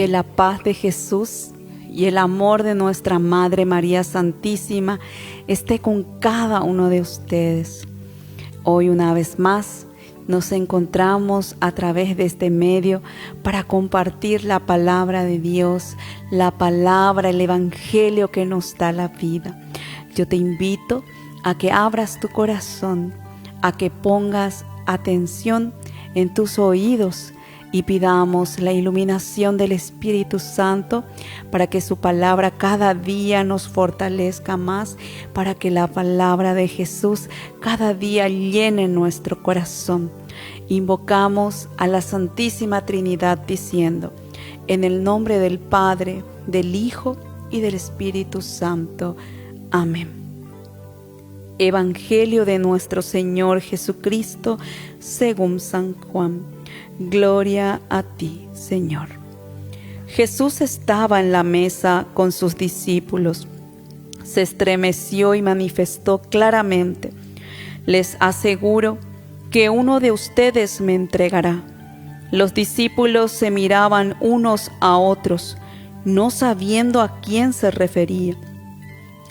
Que la paz de Jesús y el amor de nuestra Madre María Santísima esté con cada uno de ustedes. Hoy una vez más nos encontramos a través de este medio para compartir la palabra de Dios, la palabra, el Evangelio que nos da la vida. Yo te invito a que abras tu corazón, a que pongas atención en tus oídos y pidamos la iluminación del Espíritu Santo para que su palabra cada día nos fortalezca más, para que la palabra de Jesús cada día llene nuestro corazón. Invocamos a la Santísima Trinidad diciendo: en el nombre del Padre, del Hijo y del Espíritu Santo. Amén. Evangelio de nuestro Señor Jesucristo según San Juan. Gloria a ti, Señor. Jesús estaba en la mesa con sus discípulos. Se estremeció y manifestó claramente: les aseguro que uno de ustedes me entregará. Los discípulos se miraban unos a otros, no sabiendo a quién se refería.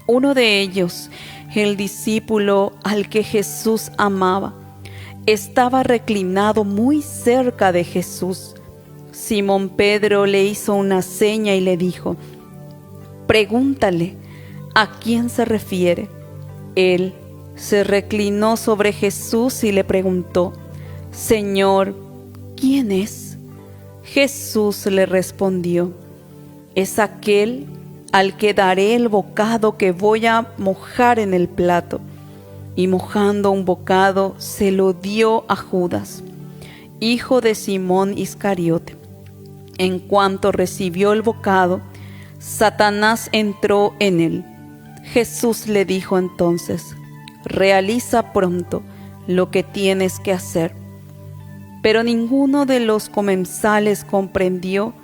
Uno de ellos, el discípulo al que Jesús amaba, estaba reclinado muy cerca de Jesús. Simón Pedro le hizo una seña y le dijo: pregúntale a quién se refiere. Él se reclinó sobre Jesús y le preguntó: Señor, ¿quién es? Jesús le respondió: es aquel al que daré el bocado que voy a mojar en el plato. Y mojando un bocado se lo dio a Judas, hijo de Simón Iscariote. En cuanto recibió el bocado, Satanás entró en él. Jesús le dijo entonces: realiza pronto lo que tienes que hacer. Pero ninguno de los comensales comprendió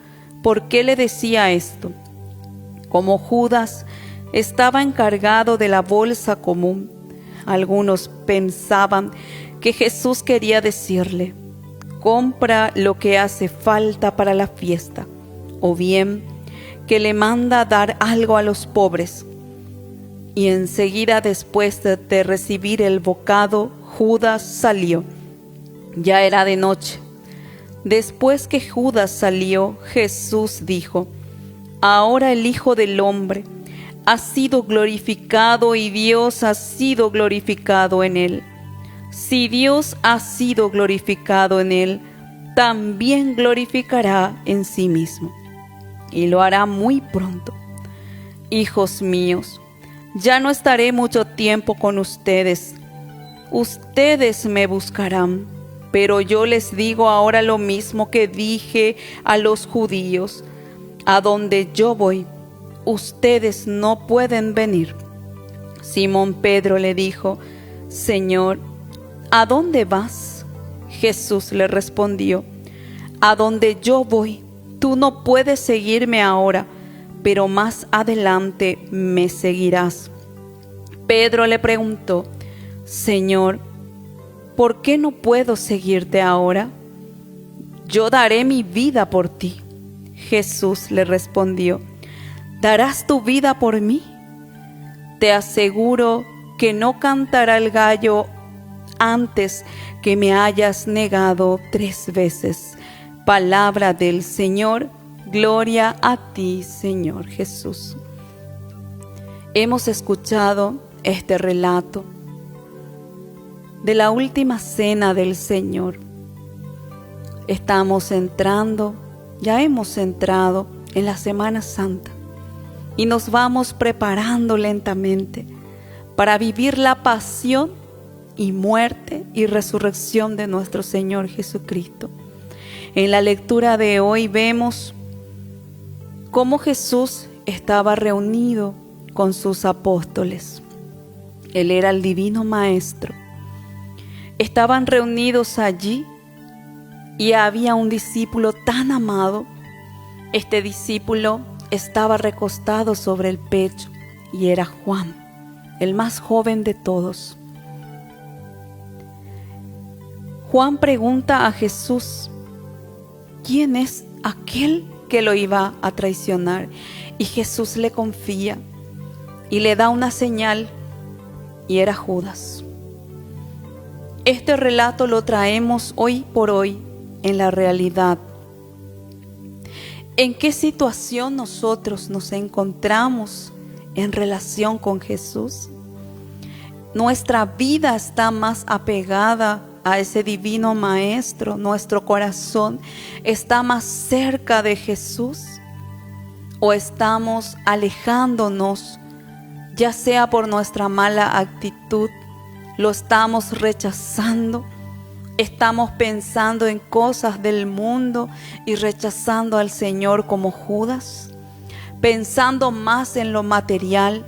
por qué le decía esto. Como Judas estaba encargado de la bolsa común, algunos pensaban que Jesús quería decirle: compra lo que hace falta para la fiesta, o bien que le manda dar algo a los pobres. Y enseguida, después de recibir el bocado, Judas salió. Ya era de noche. Después que Judas salió, Jesús dijo: ahora el Hijo del Hombre ha sido glorificado y Dios ha sido glorificado en él. Si Dios ha sido glorificado en él, también glorificará en sí mismo, y lo hará muy pronto. Hijos míos, ya no estaré mucho tiempo con ustedes. Ustedes me buscarán, pero yo les digo ahora lo mismo que dije a los judíos: a donde yo voy, ustedes no pueden venir. Simón Pedro le dijo: Señor, ¿a dónde vas? Jesús le respondió: a donde yo voy, tú no puedes seguirme ahora, pero más adelante me seguirás. Pedro le preguntó: Señor, ¿por qué no puedo seguirte ahora? Yo daré mi vida por ti. Jesús le respondió: ¿darás tu vida por mí? Te aseguro que no cantará el gallo antes que me hayas negado 3 veces. Palabra del Señor. Gloria a ti, Señor Jesús. Hemos escuchado este relato de la última cena del Señor. Ya hemos entrado en la Semana Santa y nos vamos preparando lentamente para vivir la pasión y muerte y resurrección de nuestro Señor Jesucristo. En la lectura de hoy vemos cómo Jesús estaba reunido con sus apóstoles. Él era el divino Maestro. Estaban reunidos allí y había un discípulo tan amado. Este discípulo estaba recostado sobre el pecho y era Juan, el más joven de todos. Juan pregunta a Jesús: ¿quién es aquel que lo iba a traicionar. Y Jesús le confía y le da una señal, y era Judas. Este relato lo traemos hoy por hoy en la realidad. ¿En qué situación nosotros nos encontramos en relación con Jesús? Nuestra vida está más apegada a ese divino Maestro. Nuestro corazón está más cerca de Jesús. ¿O estamos alejándonos, ya sea por nuestra mala actitud? ¿Lo estamos rechazando? ¿Estamos pensando en cosas del mundo y rechazando al Señor como Judas? ¿Pensando más en lo material?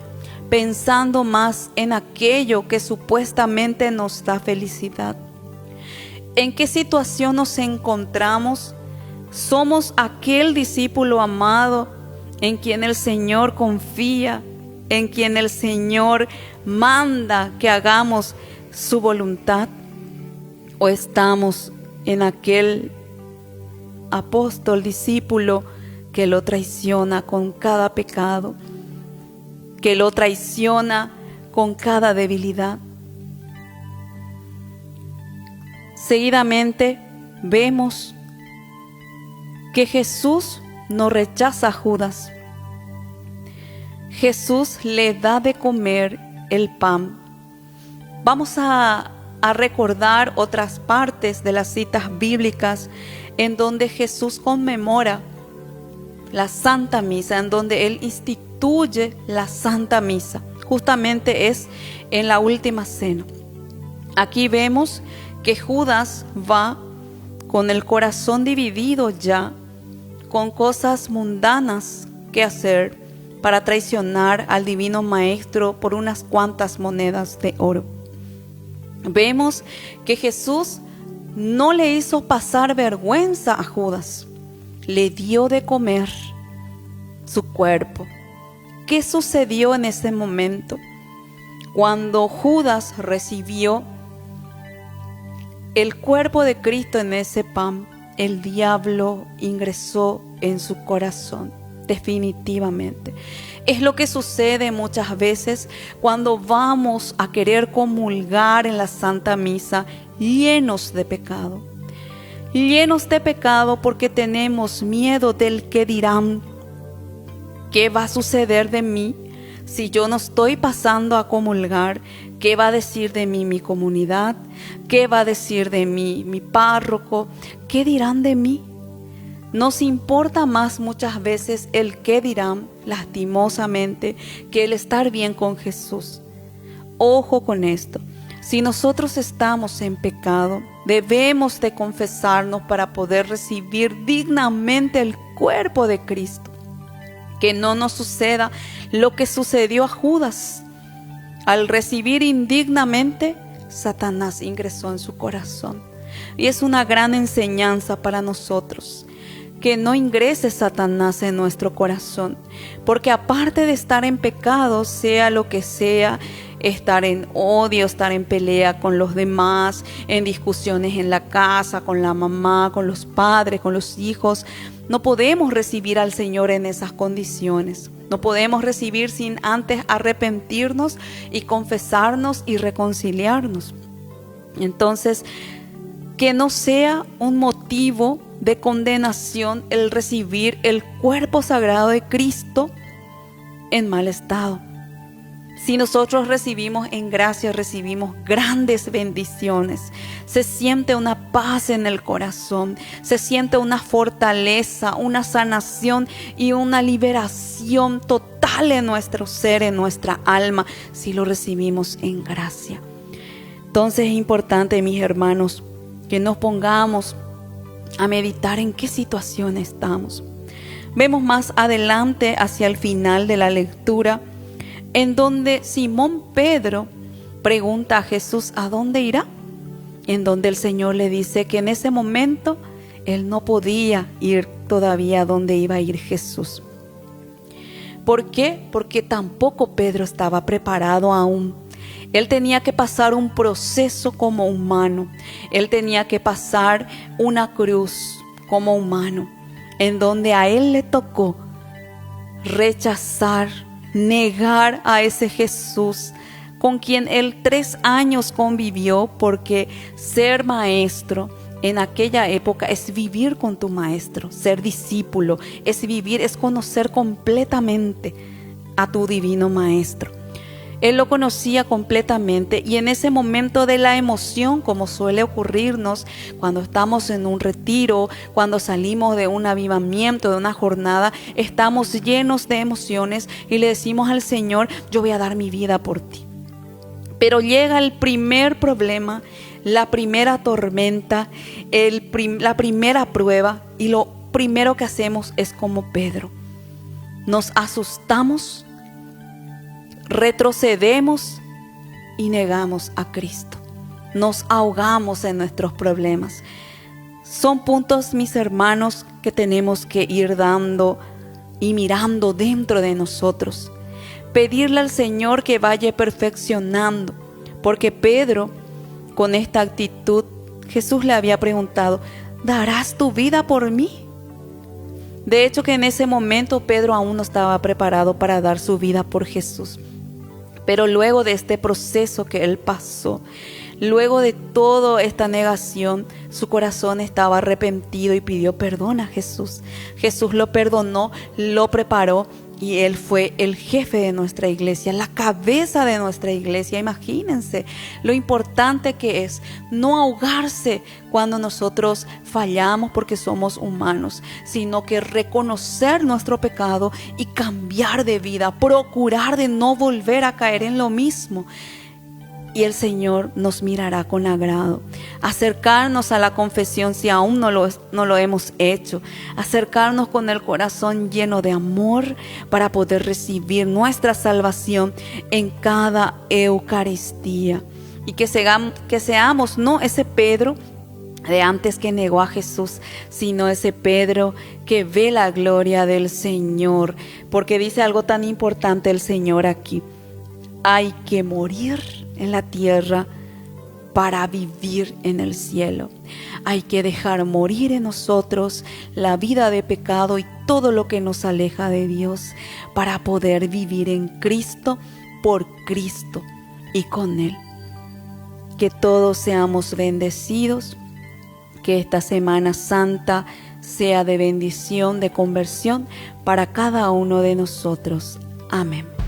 ¿Pensando más en aquello que supuestamente nos da felicidad? ¿En qué situación nos encontramos? ¿Somos aquel discípulo amado en quien el Señor confía, en quien el Señor manda que hagamos su voluntad? ¿O estamos en aquel apóstol, discípulo que lo traiciona con cada pecado, que lo traiciona con cada debilidad? Seguidamente vemos que Jesús no rechaza a Judas. Jesús le da de comer el pan. Vamos a recordar otras partes de las citas bíblicas en donde Jesús conmemora la Santa Misa, en donde Él instituye la Santa Misa. Justamente es en la última cena. Aquí vemos que Judas va con el corazón dividido ya, con cosas mundanas que hacer para traicionar al Divino Maestro por unas cuantas monedas de oro. Vemos que Jesús no le hizo pasar vergüenza a Judas, le dio de comer su cuerpo. ¿Qué sucedió en ese momento? Cuando Judas recibió el cuerpo de Cristo en ese pan, el diablo ingresó en su corazón, definitivamente. Es lo que sucede muchas veces cuando vamos a querer comulgar en la Santa Misa llenos de pecado. Llenos de pecado porque tenemos miedo del qué dirán. ¿Qué va a suceder de mí si yo no estoy pasando a comulgar? ¿Qué va a decir de mí mi comunidad? ¿Qué va a decir de mí mi párroco? ¿Qué dirán de mí? Nos importa más muchas veces el qué dirán, lastimosamente, que el estar bien con Jesús. Ojo con esto. Si nosotros estamos en pecado, debemos de confesarnos para poder recibir dignamente el cuerpo de Cristo. Que no nos suceda lo que sucedió a Judas. Al recibir indignamente, Satanás ingresó en su corazón. Y es una gran enseñanza para nosotros, que no ingrese Satanás en nuestro corazón, porque aparte de estar en pecado, sea lo que sea, estar en odio, estar en pelea con los demás, en discusiones en la casa, con la mamá, con los padres, con los hijos, no podemos recibir al Señor en esas condiciones. No podemos recibir sin antes arrepentirnos y confesarnos y reconciliarnos. Entonces, que no sea un motivo de condenación el recibir el cuerpo sagrado de Cristo en mal estado. Si nosotros recibimos en gracia, recibimos grandes bendiciones. Se siente una paz en el corazón, se siente una fortaleza, una sanación y una liberación total en nuestro ser, en nuestra alma, si lo recibimos en gracia. Entonces es importante, mis hermanos, que nos pongamos a meditar en qué situación estamos. Vemos más adelante, hacia el final de la lectura, en donde Simón Pedro pregunta a Jesús ¿a dónde irá? En donde el Señor le dice que en ese momento él no podía ir todavía a donde iba a ir Jesús. ¿Por qué? Porque tampoco Pedro estaba preparado aún. Él tenía que pasar un proceso como humano. Él tenía que pasar una cruz como humano. en donde a él le tocó rechazar, negar a ese Jesús con quien él 3 años convivió, porque ser maestro en aquella época es vivir con tu maestro. Ser discípulo es vivir, es conocer completamente a tu divino maestro. Él lo conocía completamente, y en ese momento de la emoción, como suele ocurrirnos cuando estamos en un retiro, cuando salimos de un avivamiento, de una jornada, estamos llenos de emociones y le decimos al Señor: yo voy a dar mi vida por ti. Pero llega el primer problema, la primera tormenta, la primera prueba, y lo primero que hacemos es como Pedro. Nos asustamos, retrocedemos y negamos a Cristo. Nos ahogamos en nuestros problemas. Son puntos, mis hermanos, que tenemos que ir dando y mirando dentro de nosotros. Pedirle al Señor que vaya perfeccionando, porque Pedro, con esta actitud, Jesús le había preguntado: ¿darás tu vida por mí? De hecho, que en ese momento Pedro aún no estaba preparado para dar su vida por Jesús. Pero luego de este proceso que él pasó, luego de toda esta negación, su corazón estaba arrepentido y pidió perdón a Jesús. Jesús lo perdonó, lo preparó, y él fue el jefe de nuestra iglesia, la cabeza de nuestra iglesia. Imagínense lo importante que es no ahogarse cuando nosotros fallamos, porque somos humanos, sino que reconocer nuestro pecado y cambiar de vida, procurar de no volver a caer en lo mismo. Y el Señor nos mirará con agrado. Acercarnos a la confesión si aún no lo hemos hecho. Acercarnos con el corazón lleno de amor para poder recibir nuestra salvación en cada Eucaristía. Y que seamos no ese Pedro de antes que negó a Jesús, sino ese Pedro que ve la gloria del Señor. Porque dice algo tan importante el Señor aquí: hay que morir en la tierra para vivir en el cielo. Hay que dejar morir en nosotros la vida de pecado y todo lo que nos aleja de Dios, para poder vivir en Cristo, por Cristo y con Él. Que todos seamos bendecidos, que esta Semana Santa sea de bendición, de conversión para cada uno de nosotros. Amén.